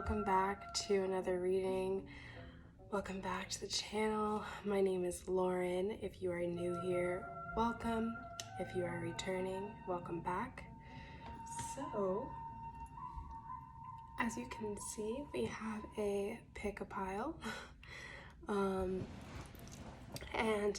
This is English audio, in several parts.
welcome back to another reading. Welcome back to the channel. My name is Lauren. If you are new here, welcome. If you are returning, welcome back. So, as you can see, we have a pickapile. And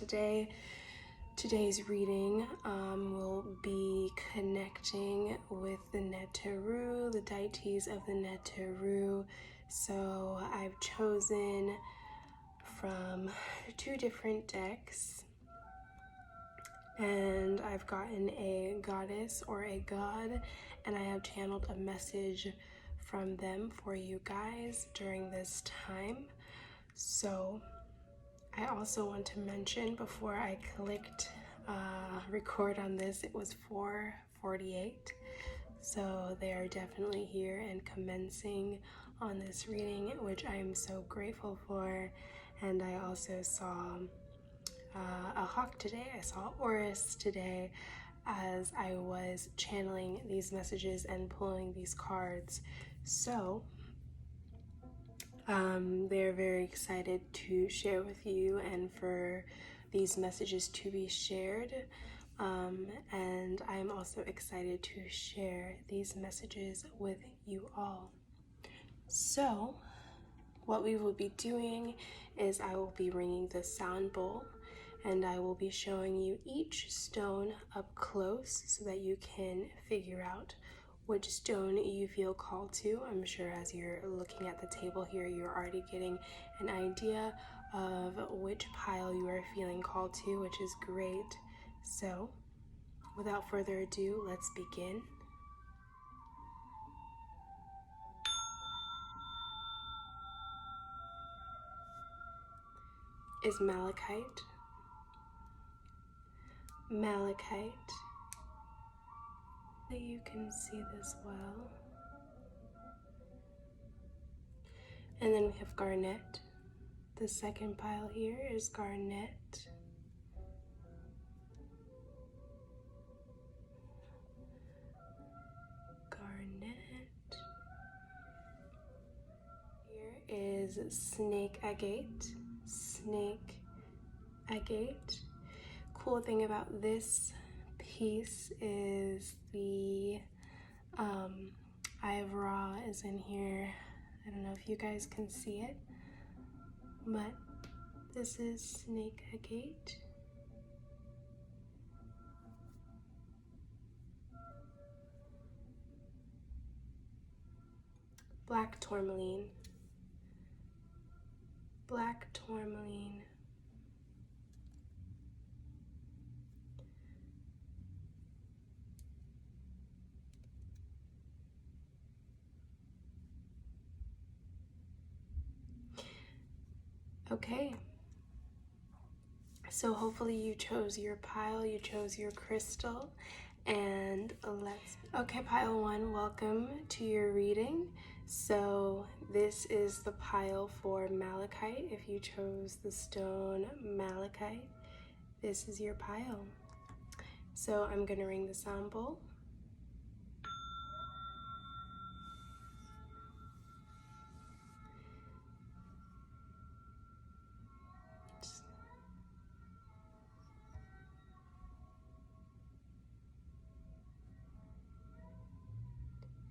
today's reading will be connecting with the Neteru, the deities of the Neteru. So I've chosen from 2 different decks, and I've gotten a goddess or a god, and I have channeled a message from them for you guys during this time. So I also want to mention, before I clicked record on this, it was 4:48, so they are definitely here and commencing on this reading, which I am so grateful for. And I also saw a hawk today. I saw Oris today as I was channeling these messages and pulling these cards. So they're very excited to share with you and for these messages to be shared. And I'm also excited to share these messages with you all. So what we will be doing is I will be ringing the sound bowl, and I will be showing you each stone up close so that you can figure out which stone you feel called to. I'm sure as you're looking at the table here, you're already getting an idea of which pile you are feeling called to, which is great. So without further ado, let's begin. Is Malachite. Malachite. You can see this well. And then we have Garnet. The second pile here is Garnet. Garnet. Here is Agate. Agate. Cool thing about this piece is the Eye of Ra is in here. I don't know if you guys can see it, but this is Agate. Black Tourmaline. Black Tourmaline. Okay, so hopefully you chose your pile, you chose your crystal, and okay, pile 1, welcome to your reading. So this is the pile for Malachite. If you chose the stone Malachite, this is your pile. So I'm gonna ring the sound bowl.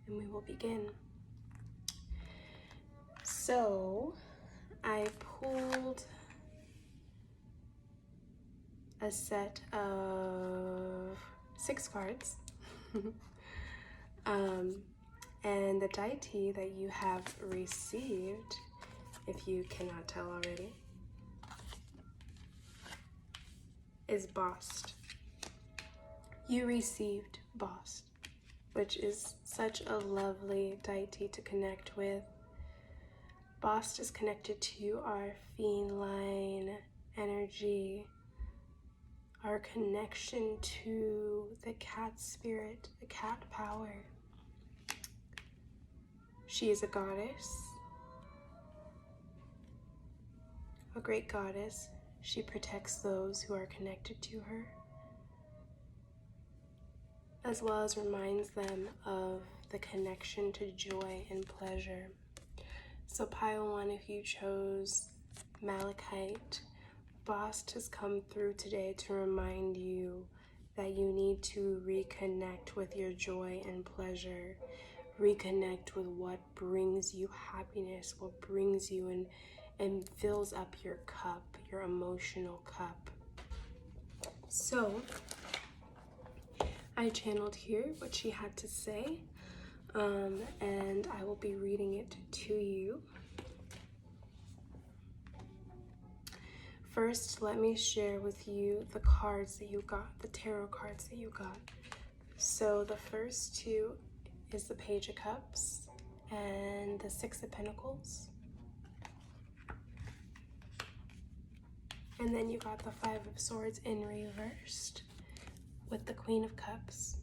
And we will begin. So I pulled a set of 6 cards. And the deity that you have received, if you cannot tell already, is Bossed. You received Bossed, which is such a lovely deity to connect with. Bossed is connected to our feline energy, our connection to the cat spirit, the cat power. She is a goddess, a great goddess. She protects those who are connected to her, as well as reminds them of the connection to joy and pleasure. So pile 1, if you chose Malachite, Boss has come through today to remind you that you need to reconnect with your joy and pleasure. Reconnect with what brings you happiness, what brings you and fills up your cup, your emotional cup. So I channeled here what she had to say, and I will be reading it to you. First, let me share with you the cards that you got, the tarot cards that you got. So the first two is the Page of Cups and the Six of Pentacles. And then you got the Five of Swords in reversed with the Queen of Cups.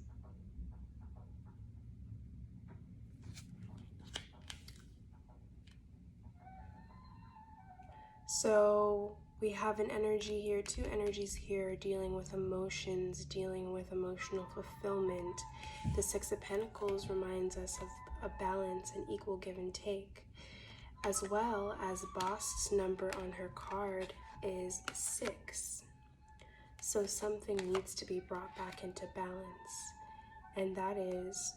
So we have an energy here, two energies here dealing with emotions, dealing with emotional fulfillment. The Six of Pentacles reminds us of a balance and equal give and take, as well as Boss's number on her card is 6. So something needs to be brought back into balance, and that is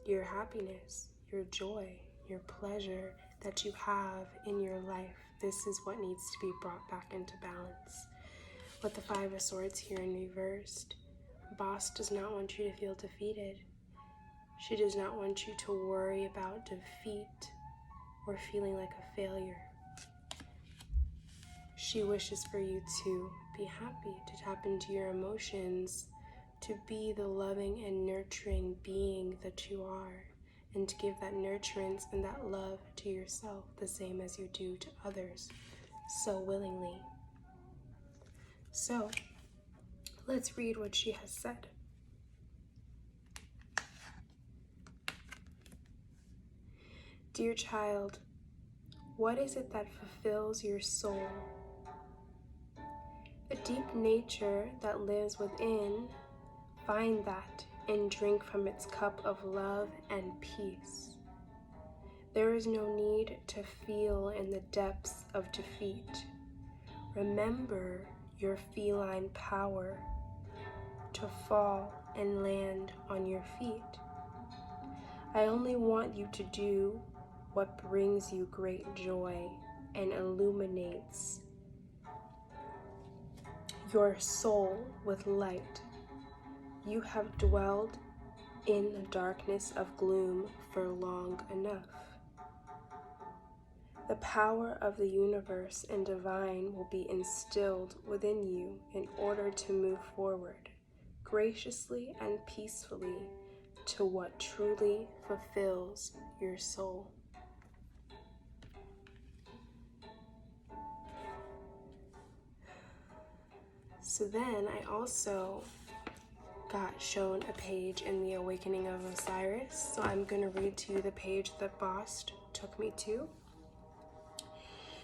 your happiness, your joy, your pleasure that you have in your life. This is what needs to be brought back into balance. With the Five of Swords here in reversed, Boss does not want you to feel defeated. She does not want you to worry about defeat or feeling like a failure. She wishes for you to be happy, to tap into your emotions, to be the loving and nurturing being that you are, and to give that nurturance and that love to yourself the same as you do to others so willingly. So let's read what she has said. Dear child, what is it that fulfills your soul? A deep nature that lives within, find that and drink from its cup of love and peace. There is no need to feel in the depths of defeat. Remember your feline power to fall and land on your feet. I only want you to do what brings you great joy and illuminates your soul with light. You have dwelled in the darkness of gloom for long enough. The power of the universe and divine will be instilled within you in order to move forward graciously and peacefully to what truly fulfills your soul. So then I also got shown a page in the Awakening of Osiris. So I'm going to read to you the page that Boss took me to.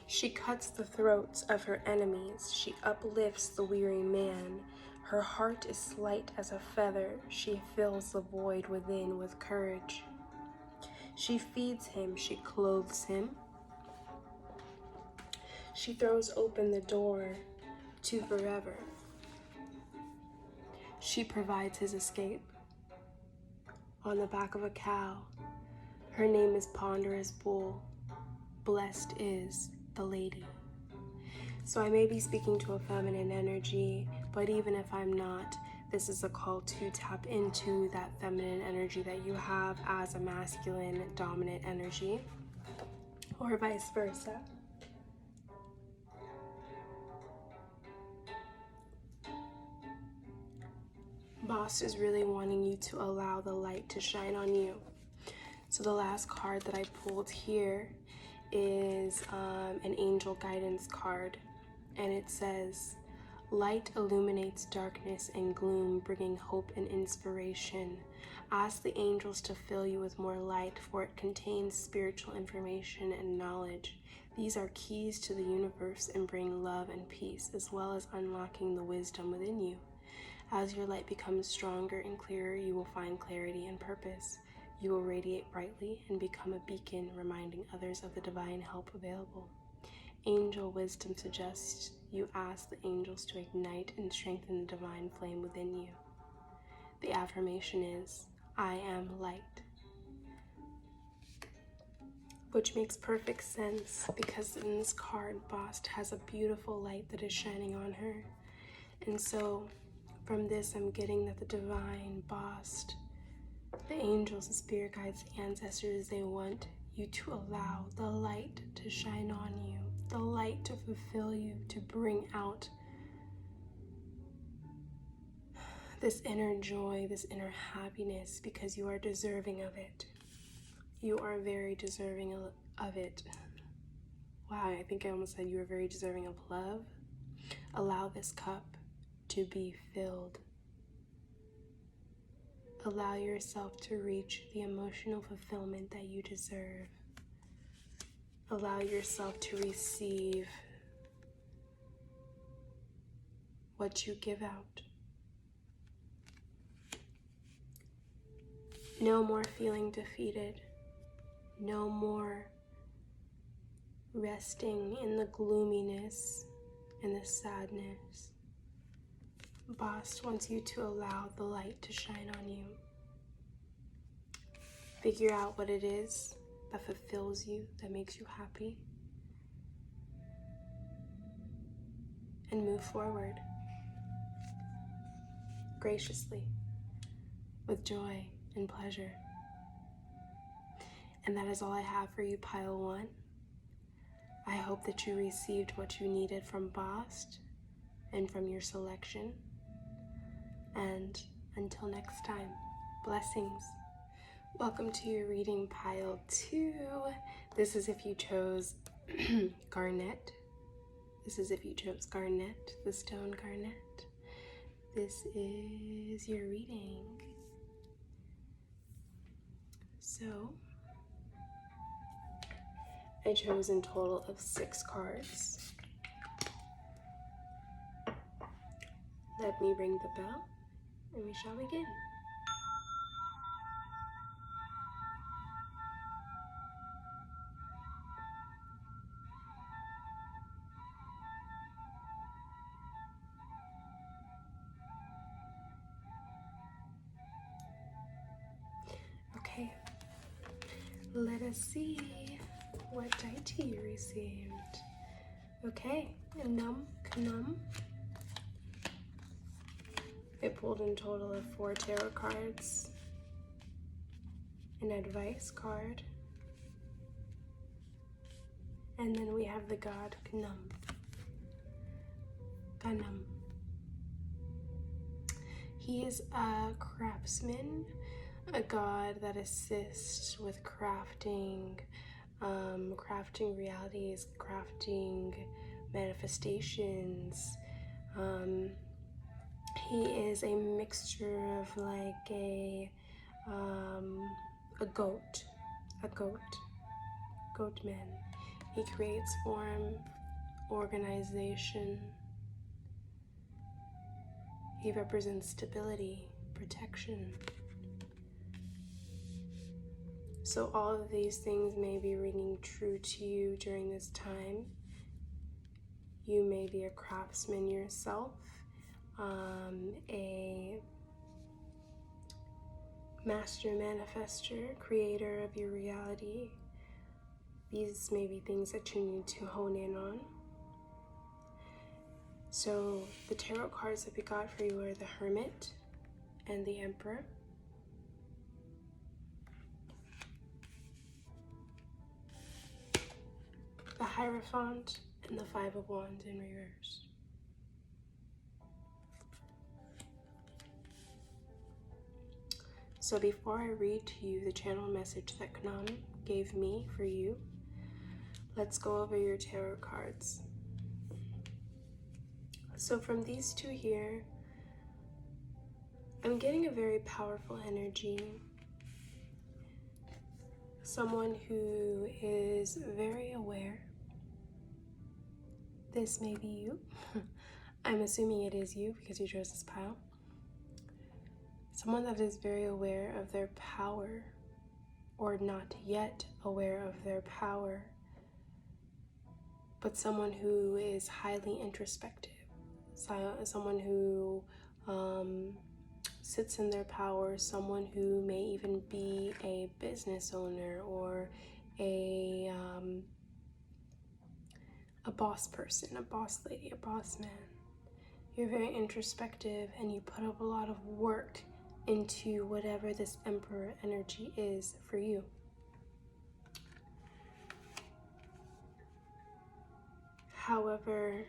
She cuts the throats of her enemies. She uplifts the weary man. Her heart is light as a feather. She fills the void within with courage. She feeds him. She clothes him. She throws open the door to forever. She provides his escape. On the back of a cow, her name is Ponderous Bull. Blessed is the lady. So I may be speaking to a feminine energy, but even if I'm not, this is a call to tap into that feminine energy that you have as a masculine dominant energy, or vice versa. Boss is really wanting you to allow the light to shine on you. So the last card that I pulled here is an angel guidance card, and it says, light illuminates darkness and gloom, bringing hope and inspiration. Ask the angels to fill you with more light, for it contains spiritual information and knowledge. These are keys to the universe and bring love and peace, as well as unlocking the wisdom within you. As your light becomes stronger and clearer, you will find clarity and purpose. You will radiate brightly and become a beacon, reminding others of the divine help available. Angel wisdom suggests you ask the angels to ignite and strengthen the divine flame within you. The affirmation is, I am light. Which makes perfect sense because in this card, Bast has a beautiful light that is shining on her. And so from this, I'm getting that the divine Bast, the angels, the spirit guides, the ancestors, they want you to allow the light to shine on you, the light to fulfill you, to bring out this inner joy, this inner happiness, because you are deserving of it. You are very deserving of it. Wow, I think I almost said you are very deserving of love. Allow this cup to be filled. Allow yourself to reach the emotional fulfillment that you deserve. Allow yourself to receive what you give out. No more feeling defeated. No more resting in the gloominess and the sadness. Bast wants you to allow the light to shine on you. Figure out what it is that fulfills you, that makes you happy, and move forward graciously, with joy and pleasure. And that is all I have for you, Pile 1. I hope that you received what you needed from Bast and from your selection. And until next time, blessings. Welcome to your reading, Pile 2. This is if you chose Garnet. This is if you chose Garnet, the stone Garnet. This is your reading. So, I chose in total of 6 cards. Let me ring the bell, and we shall begin. Okay, let us see what deity you received. Okay, Num Knum. I pulled in total of 4 tarot cards, an advice card, and then we have the god Knum. Ganum. He is a craftsman, a god that assists with crafting, crafting realities, crafting manifestations. He is a mixture of like a goat man. He creates form, organization. He represents stability, protection. So all of these things may be ringing true to you during this time. You may be a craftsman yourself, a master manifester, creator of your reality. These may be things that you need to hone in on. So the tarot cards that we got for you are the Hermit and the Emperor. The Hierophant and the Five of Wands in reverse. So before I read to you the channel message that Knam gave me for you, let's go over your tarot cards. So from these 2 here, I'm getting a very powerful energy. Someone who is very aware. This may be you. I'm assuming it is you because you chose this pile. Someone that is very aware of their power, or not yet aware of their power, but someone who is highly introspective, someone who sits in their power, someone who may even be a business owner or a boss person, a boss lady, a boss man. You're very introspective and you put up a lot of work into whatever this Emperor energy is for you. However,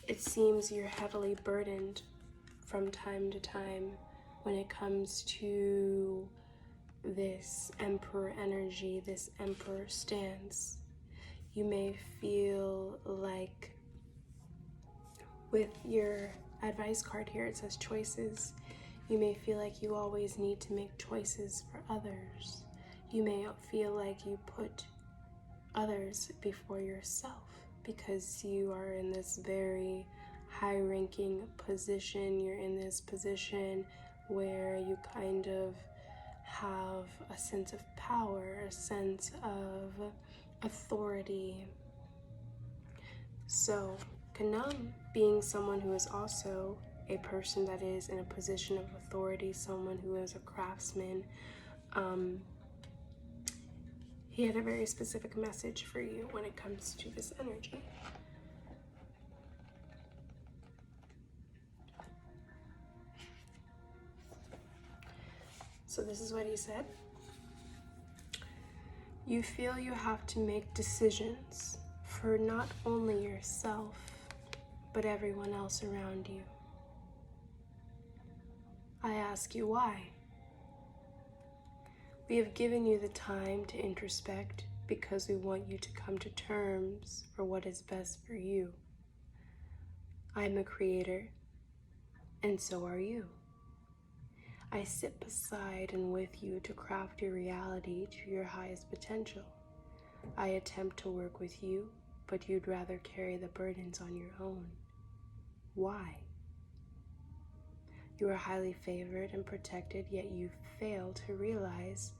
it seems you're heavily burdened from time to time when it comes to this Emperor energy, this Emperor stance. You may feel like, with your advice card here, it says choices. You may feel like you always need to make choices for others. You may feel like you put others before yourself because you are in this very high-ranking position. You're in this position where you kind of have a sense of power, a sense of authority. So, Kanam, being someone who is also a person that is in a position of authority, someone who is a craftsman, he had a very specific message for you when it comes to this energy. So this is what he said. You feel you have to make decisions for not only yourself, but everyone else around you. I ask you why. We have given you the time to introspect because we want you to come to terms for what is best for you. I'm a creator, and so are you. I sit beside and with you to craft your reality to your highest potential. I attempt to work with you, but you'd rather carry the burdens on your own. Why? You are highly favored and protected, yet you fail to realize,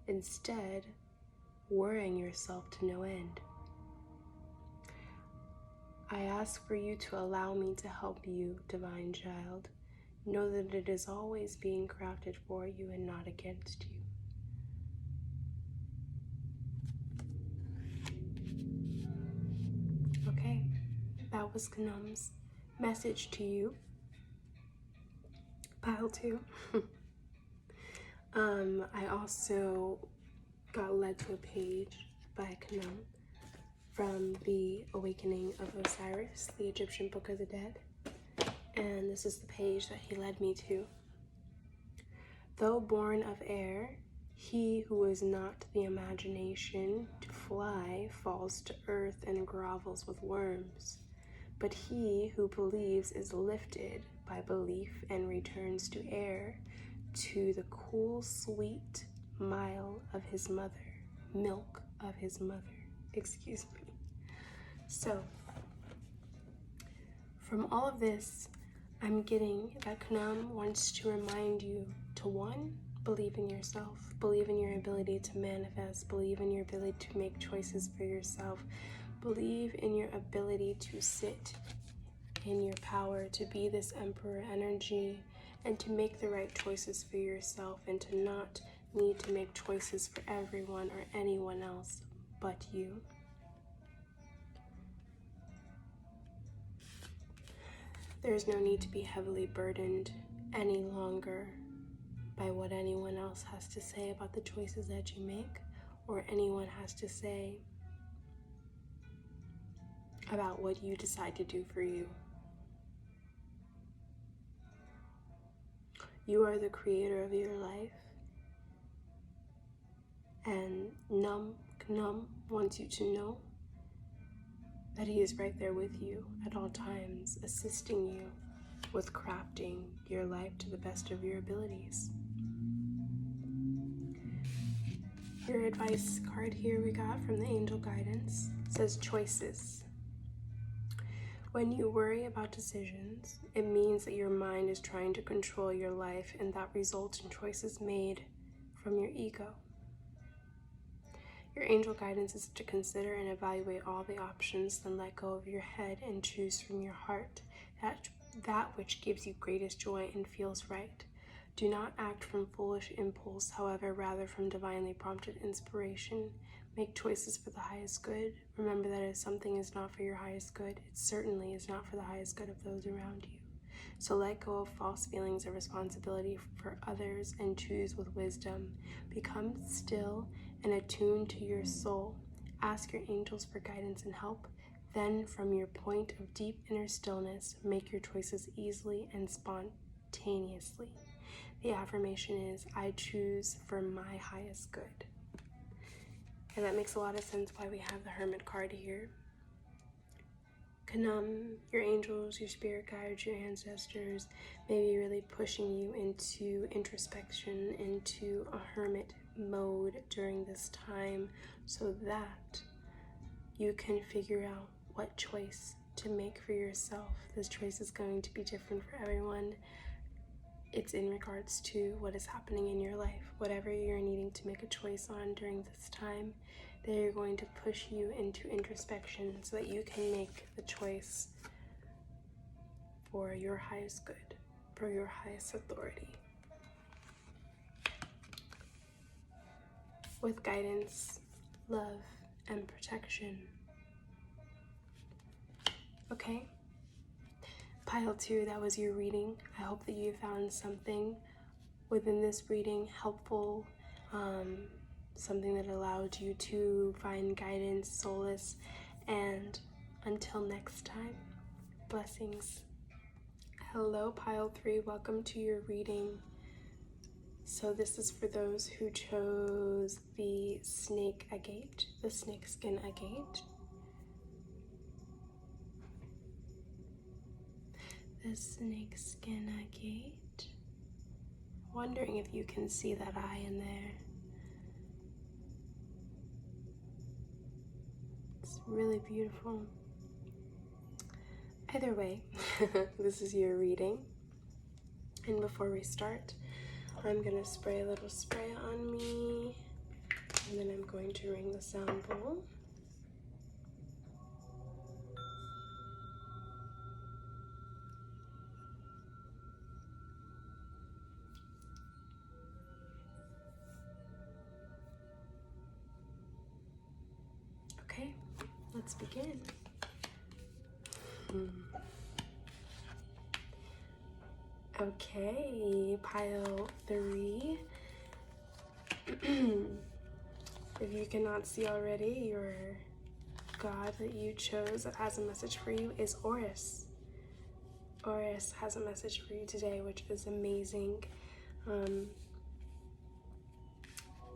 instead worrying yourself to no end. I ask for you to allow me to help you, Divine Child. Know that it is always being crafted for you and not against you. Okay, that was Kanam's message to you. Pile 2. I also got led to a page by Kanam from the Awakening of Osiris, the Egyptian Book of the Dead. And this is the page that he led me to. Though born of air, he who is not the imagination to fly falls to earth and grovels with worms. But he who believes is lifted by belief and returns to air, to the cool, sweet milk of his mother. Excuse me. So, from all of this, I'm getting that Kanam wants to remind you to, 1, believe in yourself, believe in your ability to manifest, believe in your ability to make choices for yourself, believe in your ability to sit in your power, to be this Emperor energy, and to make the right choices for yourself, and to not need to make choices for everyone or anyone else but you. There's no need to be heavily burdened any longer by what anyone else has to say about the choices that you make, or anyone has to say about what you decide to do for you. You are the creator of your life, and Kanam wants you to know that he is right there with you at all times, assisting you with crafting your life to the best of your abilities. Your advice card here we got from the Angel Guidance says choices. When you worry about decisions, it means that your mind is trying to control your life, and that results in choices made from your ego. Your angel guidance is to consider and evaluate all the options, then let go of your head and choose from your heart that which gives you greatest joy and feels right. Do not act from foolish impulse, however, rather from divinely prompted inspiration. Make choices for the highest good. Remember that if something is not for your highest good, it certainly is not for the highest good of those around you. So let go of false feelings of responsibility for others and choose with wisdom. Become still and attuned to your soul. Ask your angels for guidance and help. Then, from your point of deep inner stillness, make your choices easily and spontaneously. The affirmation is, I choose for my highest good. And that makes a lot of sense why we have the Hermit card here. Your angels, your spirit guides, your ancestors may be really pushing you into introspection, into a hermit mode during this time, so that you can figure out what choice to make for yourself. This choice is going to be different for everyone. It's in regards to what is happening in your life. Whatever you're needing to make a choice on during this time, they're going to push you into introspection so that you can make the choice for your highest good, for your highest authority. With guidance, love, and protection. Okay? Pile 2, that was your reading. I hope that you found something within this reading helpful, something that allowed you to find guidance, solace, and until next time, blessings. Hello, Pile 3, welcome to your reading. So this is for those who chose the snake agate, the snakeskin agate. The snakeskin agate. Wondering if you can see that eye in there. It's really beautiful. Either way, this is your reading. And before we start, I'm gonna spray a little spray on me, and then I'm going to ring the sound bowl. Okay, let's begin. Okay, Pile 3. If you cannot see already, your god that you chose that has a message for you is Horus. Horus has a message for you today, which is amazing.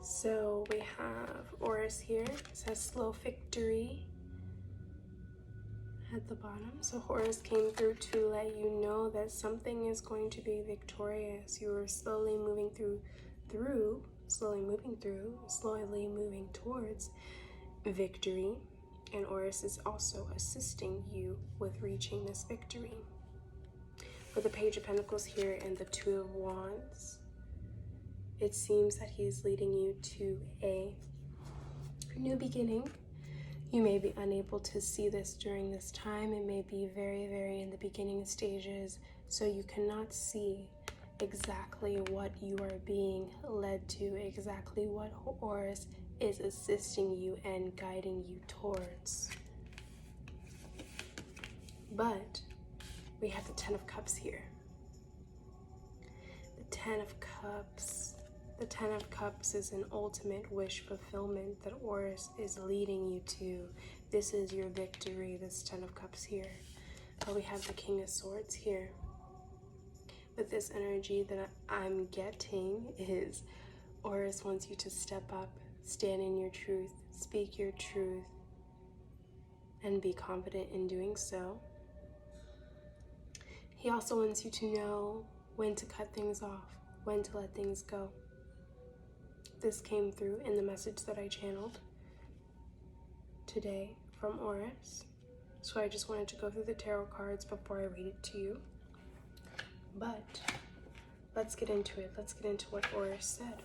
So we have Horus here. It says slow victory at the bottom. So Horus came through to let you know that something is going to be victorious. You are slowly moving slowly moving towards victory. And Horus is also assisting you with reaching this victory. With the Page of Pentacles here and the Two of Wands, it seems that he's leading you to a new beginning. You may be unable to see this during this time. It may be very, very in the beginning stages, so you cannot see exactly what you are being led to, exactly what Horus is assisting you and guiding you towards. But we have the Ten of Cups here. The Ten of Cups. The Ten of Cups is an ultimate wish fulfillment that Horus is leading you to. This is your victory, this Ten of Cups here. But we have the King of Swords here. With this energy that I'm getting is Horus wants you to step up, stand in your truth, speak your truth, and be confident in doing so. He also wants you to know when to cut things off, when to let things go. This came through in the message that I channeled today from Horus. So I just wanted to go through the tarot cards before I read it to you. But let's get into it. Let's get into what Oris said.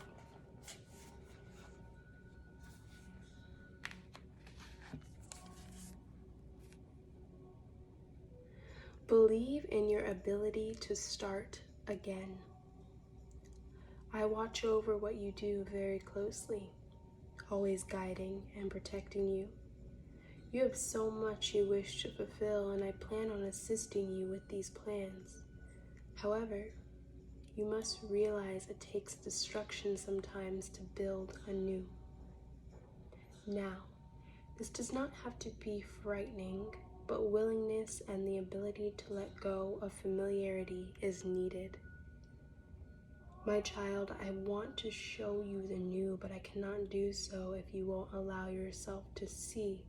Believe in your ability to start again. I watch over what you do very closely, always guiding and protecting you. You have so much you wish to fulfill, and I plan on assisting you with these plans. However, you must realize it takes destruction sometimes to build anew. Now, this does not have to be frightening, but willingness and the ability to let go of familiarity is needed. My child, I want to show you the new, but I cannot do so if you won't allow yourself to see.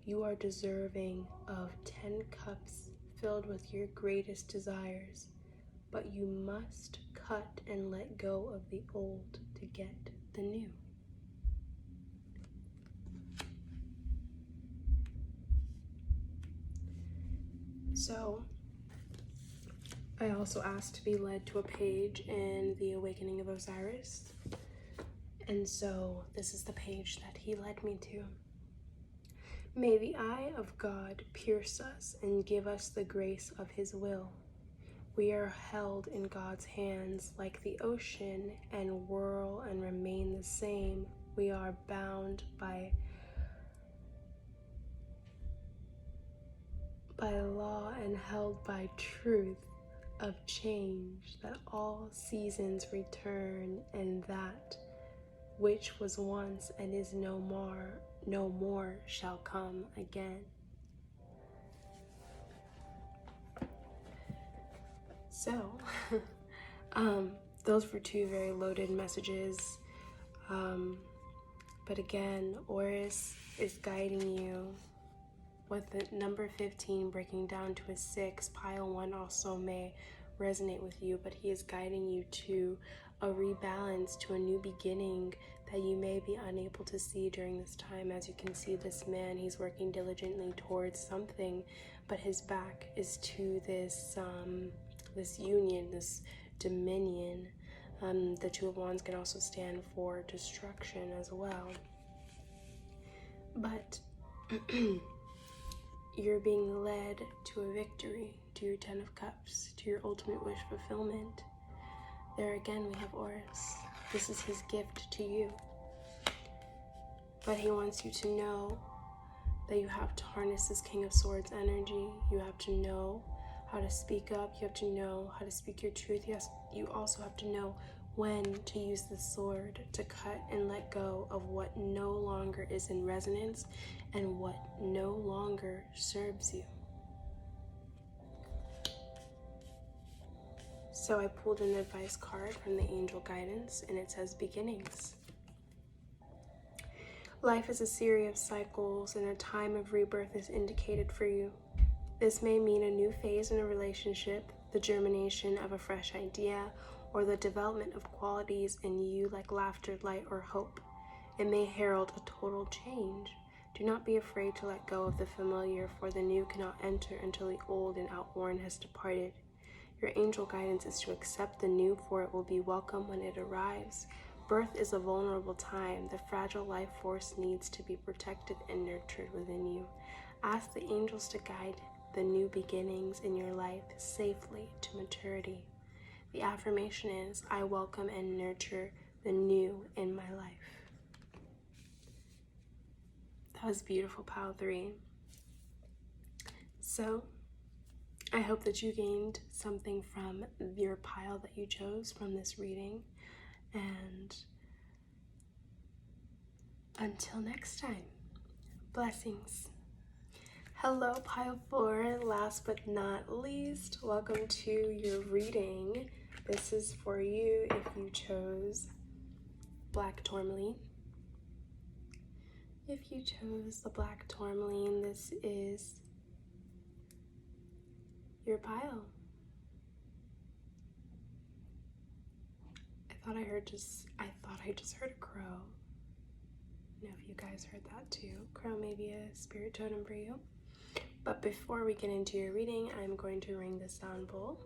You are deserving of 10 cups filled with your greatest desires, but you must cut and let go of the old to get the new. So, I also asked to be led to a page in The Awakening of Osiris, and so this is the page that he led me to. May the eye of God pierce us and give us the grace of his will. We are held in God's hands like the ocean and whirl and remain the same. We are bound by law and held by truth of change, that all seasons return, and that which was once and is no more shall come again. So, those were two very loaded messages. But again, Oris is guiding you with the number 15 breaking down to a 6. Pile 1 also may resonate with you, but he is guiding you to a rebalance, to a new beginning that you may be unable to see during this time. As you can see, this man, he's working diligently towards something, but his back is to this this union, this dominion. The Two of Wands can also stand for destruction as well. But you're being led to a victory, to your 10 of Cups, to your ultimate wish fulfillment. There again we have Oris. This is his gift to you. But he wants you to know that you have to harness this King of Swords energy. You have to know how to speak up. You have to know how to speak your truth. You also have to know when to use the sword to cut and let go of what no longer is in resonance and what no longer serves you. So I pulled an advice card from the angel guidance, and it says beginnings. Life is a series of cycles, and a time of rebirth is indicated for you. This may mean a new phase in a relationship, the germination of a fresh idea, or the development of qualities in you like laughter, light, or hope. It may herald a total change. Do not be afraid to let go of the familiar, for the new cannot enter until the old and outworn has departed. Your angel guidance is to accept the new, for it will be welcome when it arrives. Birth is a vulnerable time. The fragile life force needs to be protected and nurtured within you. Ask the angels to guide the new beginnings in your life safely to maturity. The affirmation is, I welcome and nurture the new in my life. That was beautiful, Pile 3. So, I hope that you gained something from your pile that you chose from this reading. And until next time, blessings. Hello, Pile 4. Last but not least, welcome to your reading. This is for you if you chose Black Tourmaline. If you chose the Black Tourmaline, this is your pile. I thought I just heard a crow. I don't know if you guys heard that too. Crow may be a spirit totem for you. But before we get into your reading, I'm going to ring the sound bowl.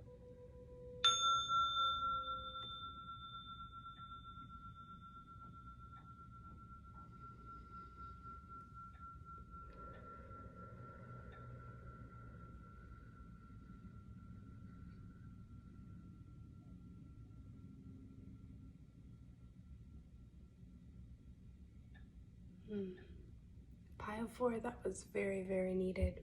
Pile 4, that was very, very needed.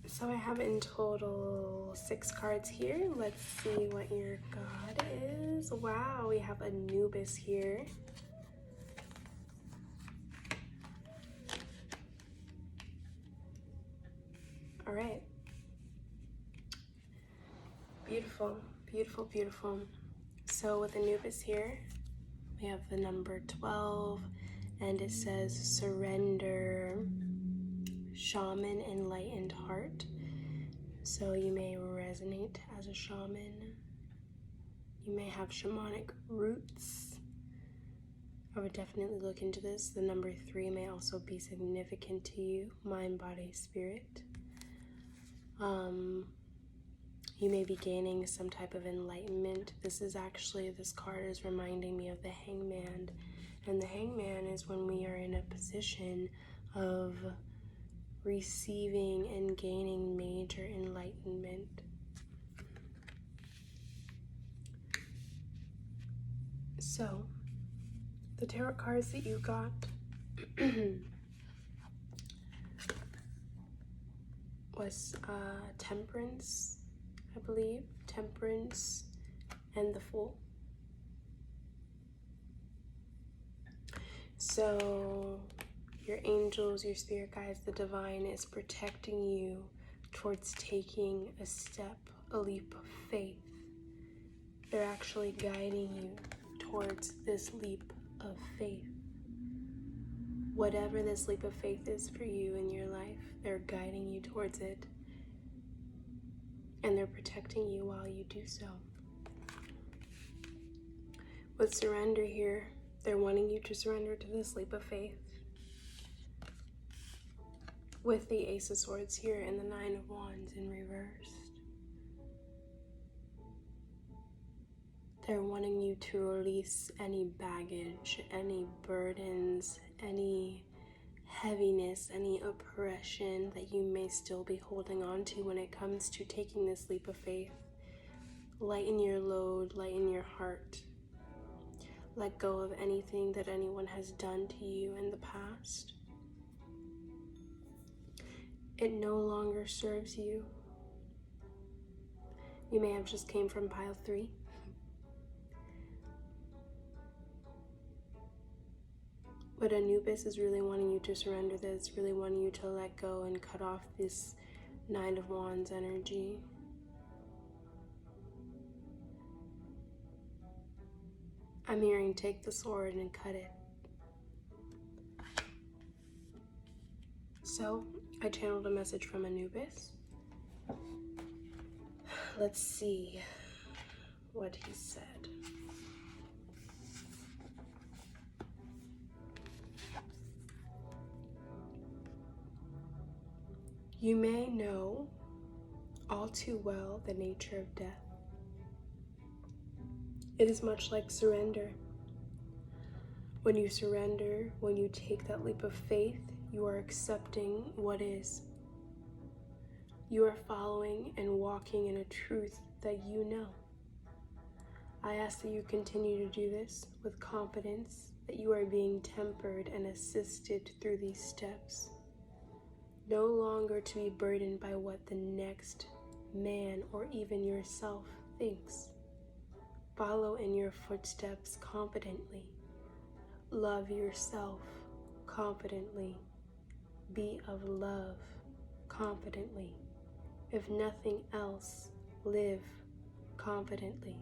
So I have in total 6 cards here. Let's see what your god is. Wow, we have Anubis here. All right. Beautiful, beautiful, beautiful. So with Anubis here, we have the number 12, and it says surrender, shaman, enlightened heart. So you may resonate as a shaman. You may have shamanic roots. I would definitely look into this. The number 3 may also be significant to you, mind, body, spirit. You may be gaining some type of enlightenment. This card is reminding me of the Hangman. And the Hangman is when we are in a position of receiving and gaining major enlightenment. So, the tarot cards that you got was Temperance, I believe, Temperance, and the Fool. So your angels, your spirit guides, the divine is protecting you towards taking a step, a leap of faith. They're actually guiding you towards this leap of faith. Whatever this leap of faith is for you in your life, they're guiding you towards it. And they're protecting you while you do so. With surrender here, they're wanting you to surrender to this leap of faith. With the Ace of Swords here and the 9 of Wands in reversed. They're wanting you to release any baggage, any burdens, any heaviness, any oppression that you may still be holding on to when it comes to taking this leap of faith. Lighten your load, lighten your heart. Let go of anything that anyone has done to you in the past. It no longer serves you. You may have just came from pile 3. But Anubis is really wanting you to surrender this, really wanting you to let go and cut off this 9 of Wands energy. I'm hearing take the sword and cut it. So, I channeled a message from Anubis. Let's see what he said. You may know all too well the nature of death. It is much like surrender. When you surrender, when you take that leap of faith, you are accepting what is. You are following and walking in a truth that you know. I ask that you continue to do this with confidence, that you are being tempered and assisted through these steps. No longer to be burdened by what the next man or even yourself thinks. Follow in your footsteps confidently. Love yourself confidently. Be of love confidently. If nothing else, live confidently.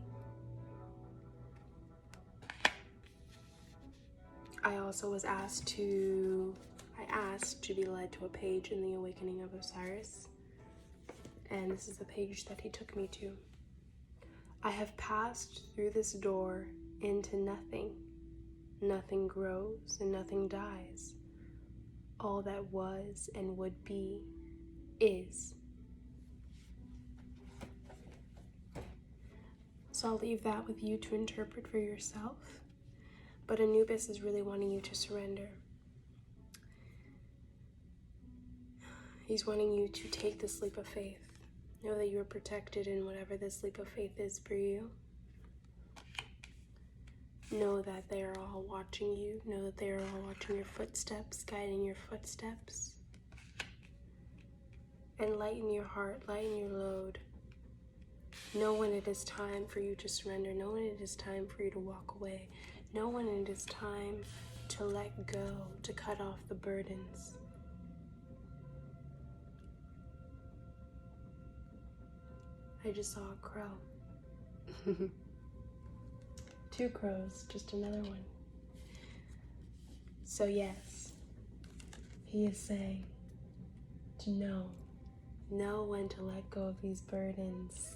I also was asked to be led to a page in the Awakening of Osiris. And this is the page that he took me to. I have passed through this door into nothing. Nothing grows and nothing dies. all that was and would be is. So I'll leave that with you to interpret for yourself. But Anubis is really wanting you to surrender. He's wanting you to take this leap of faith. Know that you are protected in whatever this leap of faith is for you. Know that they are all watching you. Know that they are all watching your footsteps, guiding your footsteps. And lighten your heart, lighten your load. Know when it is time for you to surrender. Know when it is time for you to walk away. Know when it is time to let go, to cut off the burdens. I just saw a crow. 2 crows, just another one. So yes, he is saying to know when to let go of these burdens.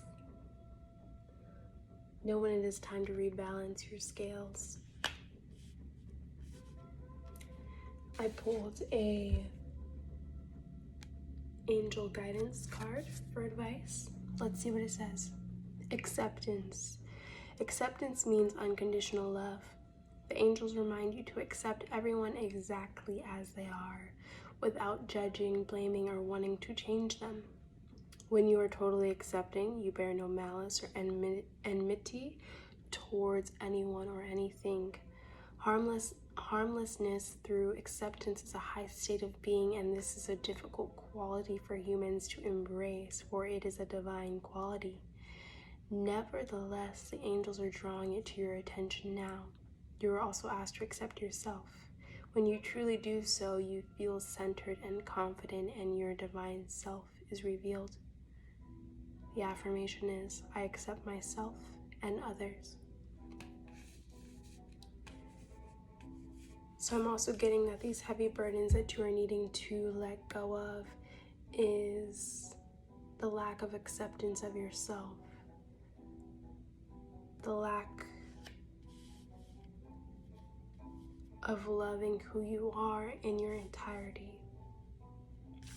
Know when it is time to rebalance your scales. I pulled a angel guidance card for advice. Let's see what it says. Acceptance. Acceptance means unconditional love. The angels remind you to accept everyone exactly as they are, without judging, blaming, or wanting to change them. When you are totally accepting, you bear no malice or enmity towards anyone or anything. Harmlessness through acceptance is a high state of being, and this is a difficult quality for humans to embrace, for it is a divine quality. Nevertheless, the angels are drawing it to your attention now. You are also asked to accept yourself. When you truly do so, you feel centered and confident, and your divine self is revealed. The affirmation is, I accept myself and others. So I'm also getting that these heavy burdens that you are needing to let go of is the lack of acceptance of yourself, the lack of loving who you are in your entirety.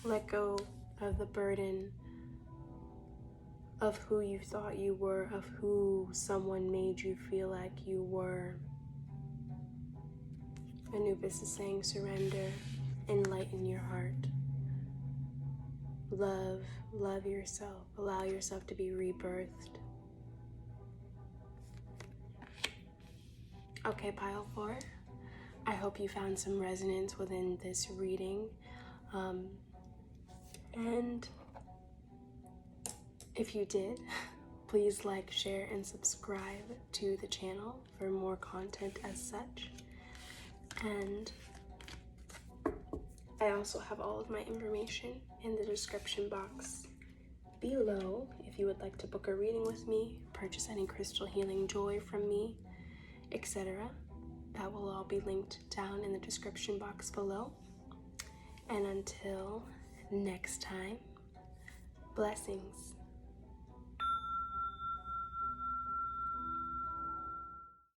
Let go of the burden of who you thought you were, of who someone made you feel like you were. Anubis is saying surrender, enlighten your heart. Love yourself. Allow yourself to be rebirthed. Okay, pile 4. I hope you found some resonance within this reading. And if you did, please like, share, and subscribe to the channel for more content as such. And I also have all of my information in the description box below if you would like to book a reading with me, purchase any crystal healing joy from me, etc. That will all be linked down in the description box below. And until next time, blessings.